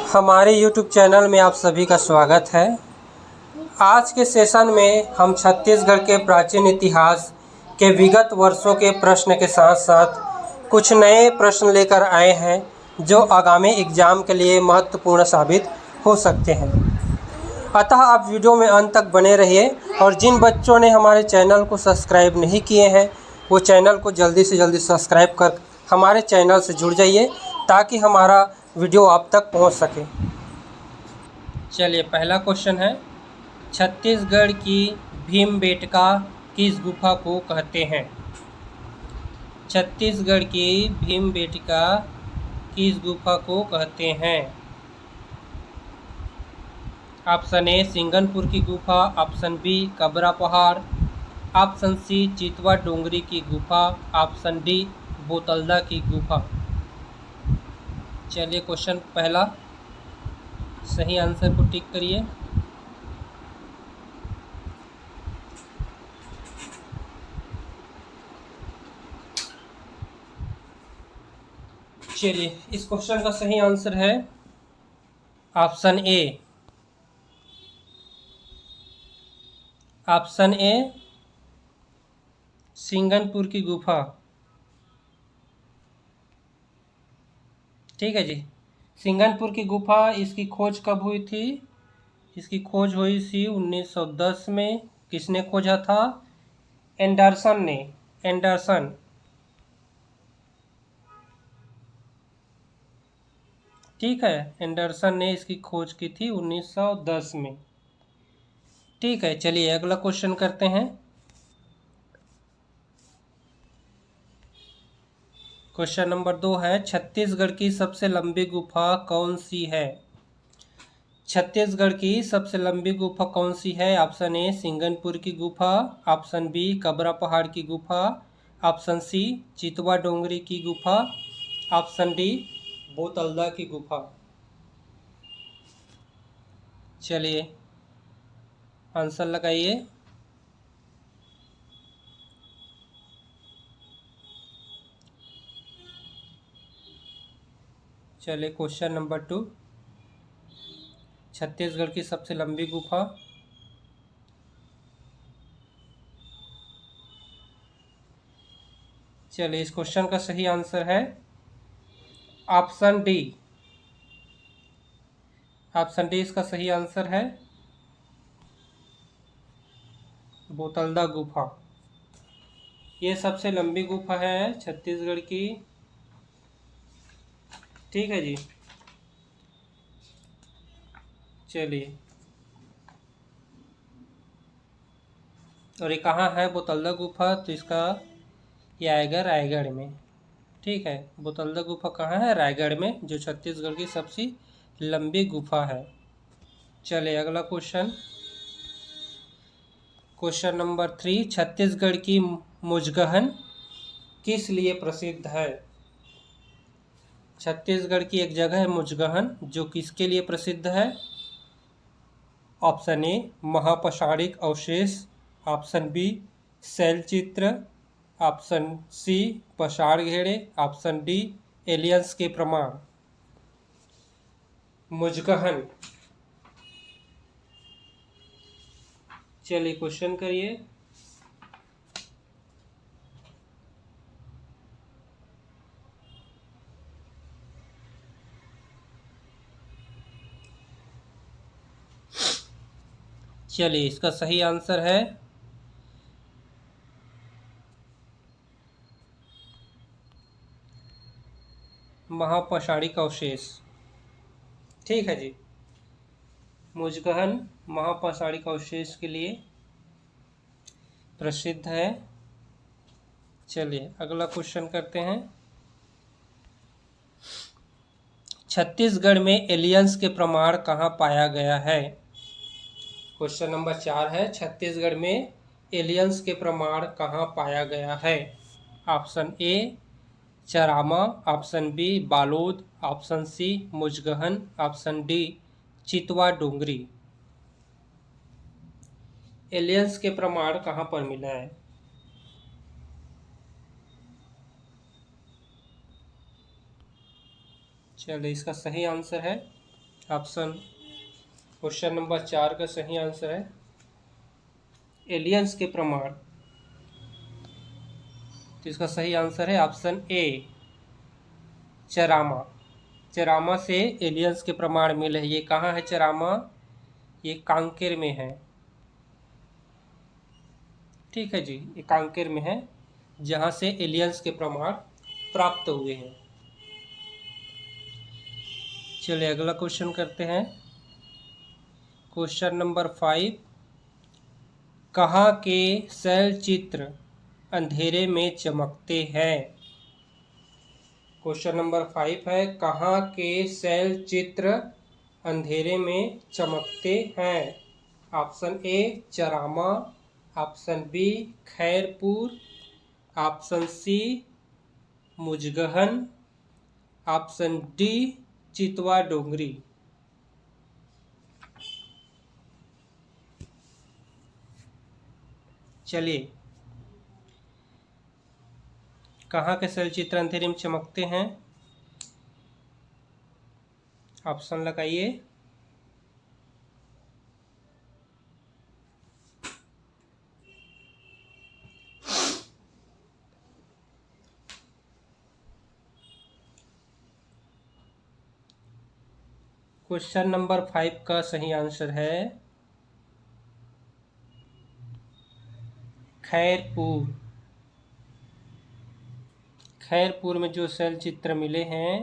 हमारे YouTube channel में आप सभी का स्वागत है। आज के सेशन में हम छत्तीसगढ़ के प्राचीन इतिहास के विगत वर्षों के प्रश्न के साथ साथ कुछ नए प्रश्न लेकर आए हैं जो आगामी एग्ज़ाम के लिए महत्वपूर्ण साबित हो सकते हैं। अतः आप वीडियो में अंत तक बने रहिए और जिन बच्चों ने हमारे चैनल को सब्सक्राइब नहीं किए हैं वो चैनल को जल्दी से जल्दी सब्सक्राइब कर हमारे चैनल से जुड़ जाइए ताकि हमारा वीडियो आप तक पहुंच सके। चलिए, पहला क्वेश्चन है, छत्तीसगढ़ की भीमबेटका किस गुफा को कहते हैं? छत्तीसगढ़ की भीमबेटका किस गुफा को कहते हैं? ऑप्शन ए सिंगनपुर की गुफा, ऑप्शन बी कबरा पहाड़, ऑप्शन सी चितवा डोंगरी की गुफा, ऑप्शन डी बोतलदा की गुफा। चलिए, क्वेश्चन पहला सही आंसर को टिक करिए। चलिए, इस क्वेश्चन का सही आंसर है option A. Option A Singanpur की गुफा। ठीक है जी, सिंगनपुर की गुफा, इसकी खोज कब हुई थी? इसकी खोज हुई थी 1910 में। किसने खोजा था? एंडरसन ने। एंडरसन। ठीक है, एंडरसन ने इसकी खोज की थी 1910 में। ठीक है, चलिए अगला क्वेश्चन करते हैं। क्वेश्चन नंबर 2 है, छत्तीसगढ़ की सबसे लंबी गुफा कौन सी है? छत्तीसगढ़ की सबसे लंबी गुफा कौन सी है? ऑप्शन ए सिंगनपुर की गुफा, ऑप्शन बी कबरा पहाड़ की गुफा, ऑप्शन सी चितवा डोंगरी की गुफा, ऑप्शन डी बोतलदा की गुफा। चलिए आंसर लगाइए। चलिए, क्वेश्चन नंबर 2, छत्तीसगढ़ की सबसे लंबी गुफा। चलिए, इस क्वेश्चन का सही आंसर है ऑप्शन डी। ऑप्शन डी इसका सही आंसर है, बोतलदा गुफा। ये सबसे लंबी गुफा है छत्तीसगढ़ की। ठीक है जी। चलिए, और ये कहाँ है बोतलदा गुफा? तो इसका ये आएगा रायगढ़ में। ठीक है, बोतलदा गुफा कहाँ है? रायगढ़ में, जो छत्तीसगढ़ की सबसे लंबी गुफा है। चलिए अगला क्वेश्चन, क्वेश्चन नंबर 3, छत्तीसगढ़ की मुजगहन किस लिए प्रसिद्ध है? छत्तीसगढ़ की एक जगह है मुजगहन, जो किसके लिए प्रसिद्ध है? ऑप्शन ए महापौराणिक अवशेष, ऑप्शन बी शैलचित्र, ऑप्शन सी पसाड़ घेरे, ऑप्शन डी एलियंस के प्रमाण। मुजगहन। चलिए क्वेश्चन करिए। चलिए, इसका सही आंसर है महापौराणिक अवशेष। ठीक है जी, मुजगहन महापौराणिक अवशेष के लिए प्रसिद्ध है। चलिए अगला क्वेश्चन करते हैं, छत्तीसगढ़ में एलियंस के प्रमाण कहाँ पाया गया है? क्वेश्चन नंबर 4 है, छत्तीसगढ़ में एलियंस के प्रमाण कहाँ पाया गया है? Option A Charama, option B Balod, option C Mujgahan, option D Chitwa Dongri. Aliens के प्रमाण कहाँ पर मिला है? चलिए, इसका सही आंसर है ऑप्शन क्वेश्चन नंबर 4 का सही आंसर है एलियंस के प्रमाण। तो इसका सही आंसर है ऑप्शन ए चरामा। चरामा से एलियंस के प्रमाण मिले हैं। ये कहाँ है चरामा? ये कांकेर में है। ठीक है जी, ये कांकेर में है जहाँ से एलियंस के प्रमाण प्राप्त हुए हैं। चलिए अगला क्वेश्चन करते हैं। क्वेश्चन नंबर 5, कहाँ के शैल चित्र अंधेरे में चमकते हैं? क्वेश्चन नंबर 5 है, कहाँ के शैल चित्र अंधेरे में चमकते हैं? Option A Charama, option B Khairpur, option C Mujgahan, option D Chitwa Dongri. चलिए, कहाँ के शैल चित्र अंधेरे में चमकते हैं? ऑप्शन लगाइए। क्वेश्चन नंबर 5 का सही आंसर है खैरपुर। खैरपुर में जो शैल चित्र मिले हैं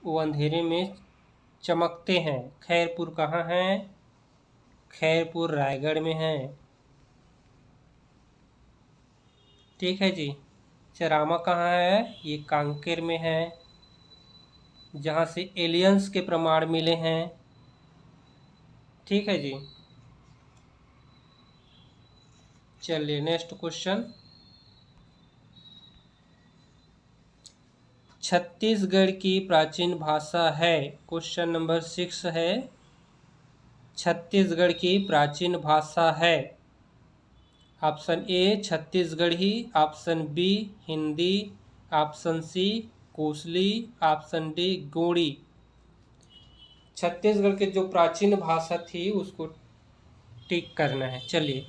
वो अंधेरे में चमकते हैं। खैरपुर कहाँ है? खैरपुर रायगढ़ में है। ठीक है जी। चरामा कहाँ है? ये कांकेर में है जहाँ से एलियंस के प्रमाण मिले हैं। ठीक है जी। चलिए नेक्स्ट क्वेश्चन। छत्तीसगढ़ की प्राचीन भाषा है। क्वेश्चन नंबर 6 है, छत्तीसगढ़ की प्राचीन भाषा है। Option A Chhattisgarhi, option B Hindi, option C Kosli, option D Gondi. Chhattisgarh के जो प्राचीन भाषा थी उसको टिक करना है। चलिए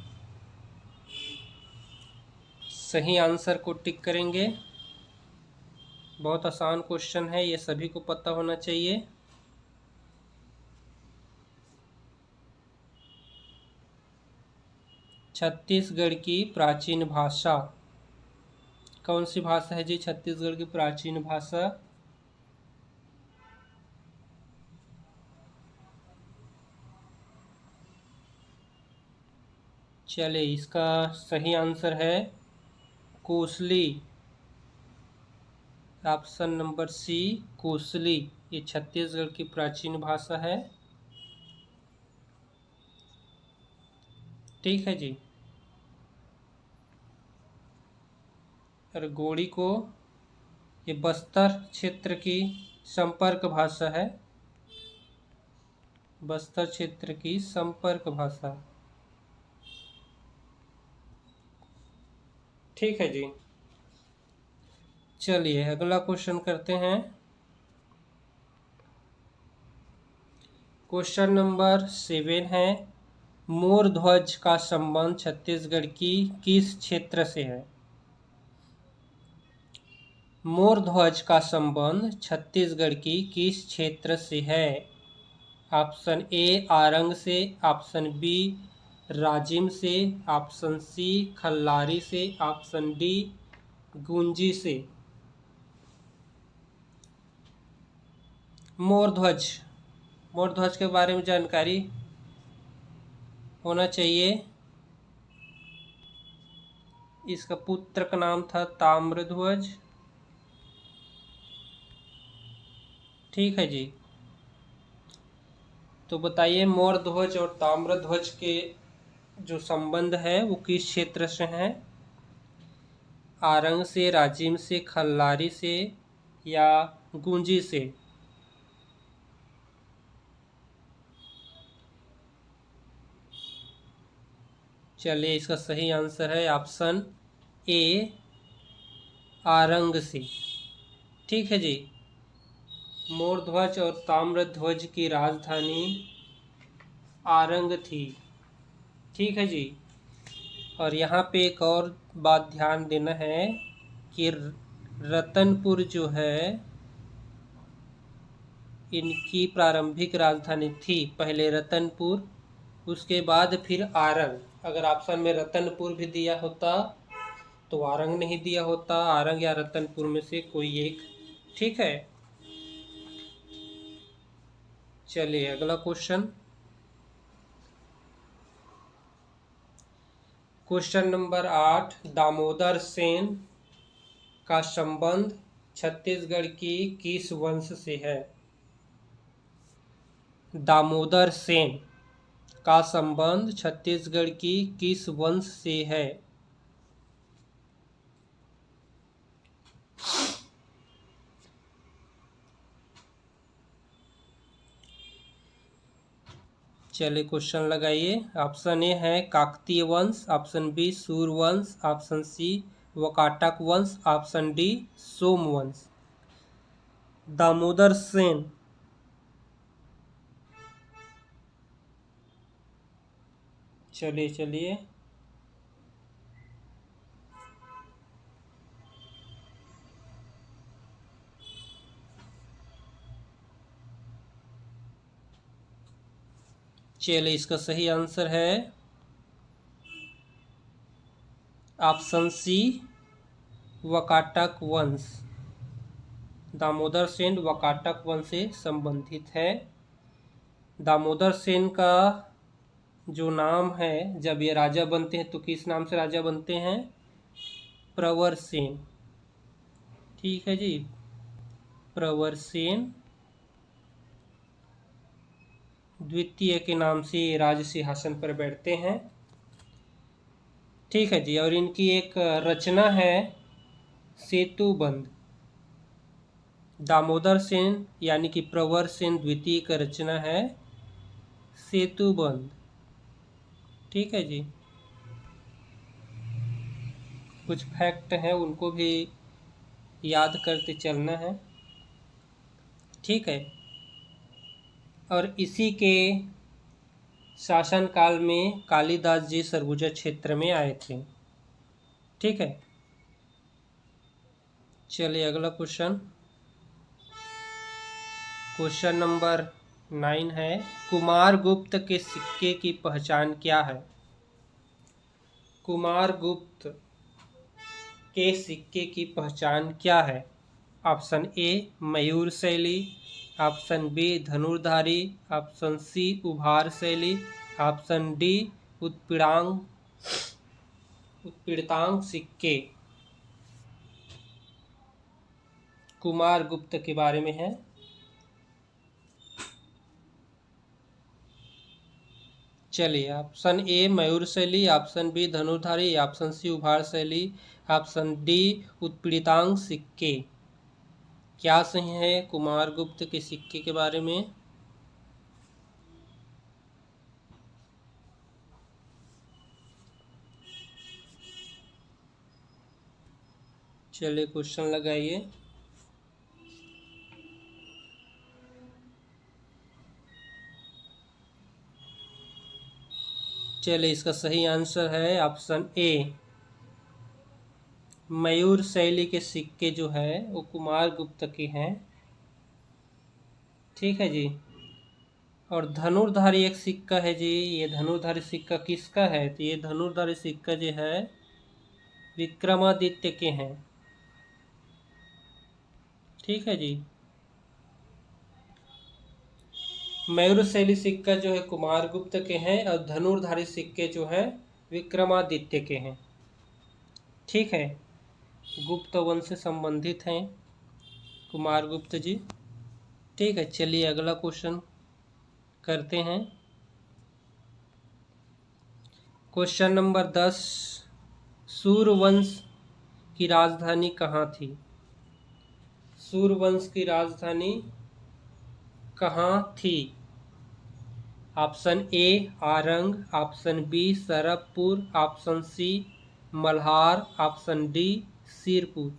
सही आंसर को टिक करेंगे। बहुत आसान क्वेश्चन है, ये सभी को पता होना चाहिए। छत्तीसगढ़ की प्राचीन भाषा कौन सी भाषा है जी? छत्तीसगढ़ की प्राचीन भाषा चले, इसका सही आंसर है Kosli. Option number C Kosli, ये छत्तीसगढ़ की प्राचीन भाषा है। ठीक है जी। और गोंडी को ये बस्तर क्षेत्र की संपर्क भाषा है। बस्तर क्षेत्र की संपर्क भाषा। ठीक है जी। चलिए अगला क्वेश्चन करते हैं। क्वेश्चन नंबर 7 है, मोर ध्वज का संबंध छत्तीसगढ़ की किस क्षेत्र से है? मोर ध्वज का संबंध छत्तीसगढ़ की किस क्षेत्र से है? ऑप्शन ए आरंग से, ऑप्शन बी राजिम से, ऑप्शन सी खल्लारी से, ऑप्शन डी गुंजी से। मोर ध्वज के बारे में जानकारी होना चाहिए। इसका पुत्र का नाम था ताम्रध्वज। ठीक है जी। तो बताइए मोर ध्वज और ताम्रध्वज के जो संबंध है वो किस क्षेत्र से है? आरंग से, राजिम से, खल्लारी से या गुंजी से? चलिए इसका सही आंसर है ऑप्शन ए आरंग से। ठीक है जी। मोरध्वज और ताम्रध्वज की राजधानी आरंग थी। ठीक है जी। और यहाँ पे एक और बात ध्यान देना है कि रतनपुर जो है इनकी प्रारंभिक राजधानी थी। पहले रतनपुर, उसके बाद फिर आरंग। अगर ऑप्शन में रतनपुर भी दिया होता तो आरंग नहीं दिया होता, आरंग या रतनपुर में से कोई एक। ठीक है, चलिए अगला question. Question number 8, Damodar Sen का संबंध छत्तीसगढ़ की किस वंश से है? दामोदर सेन का संबंध छत्तीसगढ़ की किस वंश से है? चलिए क्वेश्चन लगाइए। ऑप्शन ए है काकतीय वंश, option B Suryavansh, option C Vakataka वंश, ऑप्शन डी सोमवंश। दामोदर सेन चलिए चलिए चलिए, इसका सही आंसर है ऑप्शन सी वकाटक वंश। दामोदर सेन वकाटक वंश से संबंधित है। दामोदर सेन का जो नाम है, जब ये राजा बनते हैं तो किस नाम से राजा बनते हैं? प्रवर सेन। ठीक है जी, प्रवर सेन द्वितीय के नाम से राज सिंहासन पर बैठते हैं। ठीक है जी। और इनकी एक रचना है सेतुबंध। दामोदर सेन यानी कि प्रवर सेन द्वितीय का रचना है सेतुबंध। ठीक है जी। कुछ फैक्ट हैं उनको भी याद करते चलना है। ठीक है। और इसी के शासनकाल में कालिदास जी सरगुजा क्षेत्र में आए थे। ठीक है, चलिए अगला क्वेश्चन। क्वेश्चन नंबर 9 है, कुमारगुप्त के सिक्के की पहचान क्या है? कुमारगुप्त के सिक्के की पहचान क्या है? ऑप्शन ए मयूर शैली, ऑप्शन बी धनुर्धारी, ऑप्शन सी उभार शैली, ऑप्शन डी उत्पीड़ितांक सिक्के। कुमारगुप्त के बारे में है। चलिए, ऑप्शन ए मयूर शैली, ऑप्शन बी धनुर्धारी, ऑप्शन सी उभार शैली, ऑप्शन डी उत्पीड़ितांक सिक्के। क्या सही है कुमारगुप्त के सिक्के के बारे में? चलिए क्वेश्चन लगाइए। चलिए, इसका सही आंसर है ऑप्शन ए। मयूर शैली के सिक्के जो है वो कुमारगुप्त के हैं। ठीक है जी। और धनुर्धारी एक सिक्का है जी। ये धनुर्धारी सिक्का किसका है? तो ये धनुर्धारी सिक्का जो है विक्रमादित्य के हैं। ठीक है जी। मयूर शैली सिक्का जो है कुमारगुप्त के हैं और धनुर्धारी सिक्के जो हैं विक्रमादित्य के हैं। ठीक है, गुप्त वंश से संबंधित हैं कुमारगुप्त जी। ठीक है, चलिए अगला क्वेश्चन करते हैं। क्वेश्चन नंबर 10, सूर्यवंश की राजधानी कहाँ थी? सूर्यवंश की राजधानी कहाँ थी? Option A Arang, option B Sarabhpur, option C Malhar, option D Sirpur.